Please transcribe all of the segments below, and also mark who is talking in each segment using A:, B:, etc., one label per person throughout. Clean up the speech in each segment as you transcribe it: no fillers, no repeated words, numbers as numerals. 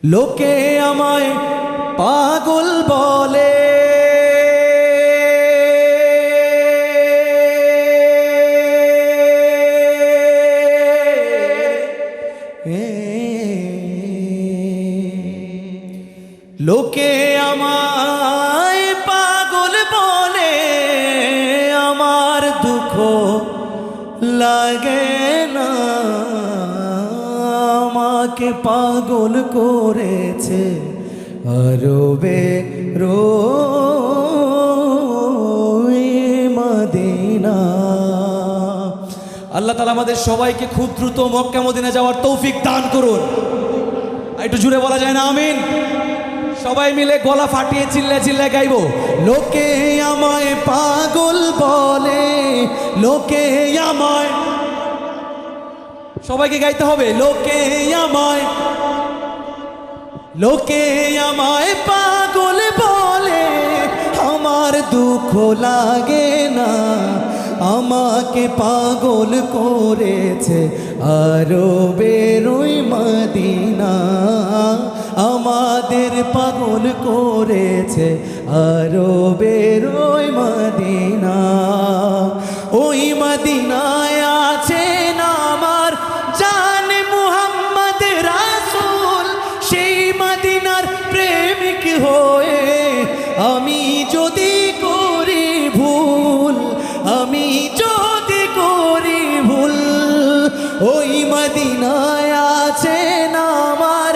A: লোকে আমায় পাগল বলে, লোকে আমায় পাগল বলে, আমার দুঃখ লাগে না। আমাকে পাগল করেছে আরবে মদিনা। আল্লাহ তাআলা আমাদের সবাইকে খুব দ্রুত মক্কা মদিনা যাওয়ার তৌফিক দান করুন। একটু জুড়ে বলা যায় না আমিন? সবাই মিলে গলা ফাটিয়ে চিল্লা চিল্লা গাইবো। লোকে আমায় পাগল বলে, লোকে আমায়, সবাইকে গাইতে হবে। লোকে আমায় পাগল বলে, আমার দুঃখ লাগে না। আমাকে পাগল করেছে আরবের ওই মদিনা। আমাদের পাগল করেছে আরবের ওই মদিনা। ওই মদিনায় আছেন আমার জান মুহাম্মদ রাসূল। সেই মদিনার প্রেমিক হয়ে আমি যদি করি ভুল, আমি যদি করি ভুল, ওই মদিনায় আছেন আমার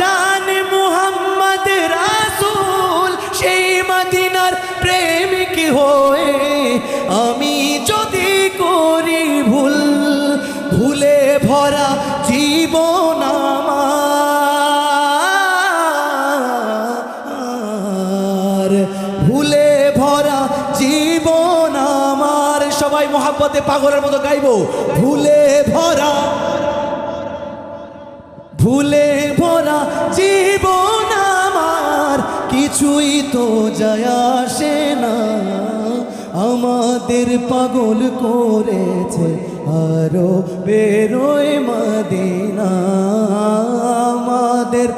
A: জান মুহাম্মদ রাসূল। সেই মদিনার প্রেমিক হয়ে আমি যদি করি ভুল, ভুলে ভরা জীবন আমার, ভুলে ভরা জীবন আমার। সবাই মোহাব্বতে পাগলের মতো গাইবো। ভুলে ভরা জীবন আমার, কিছুই তো যায় আসে না। আমাদের পাগল করেছে আরবের ওই মদিনা। আমাদের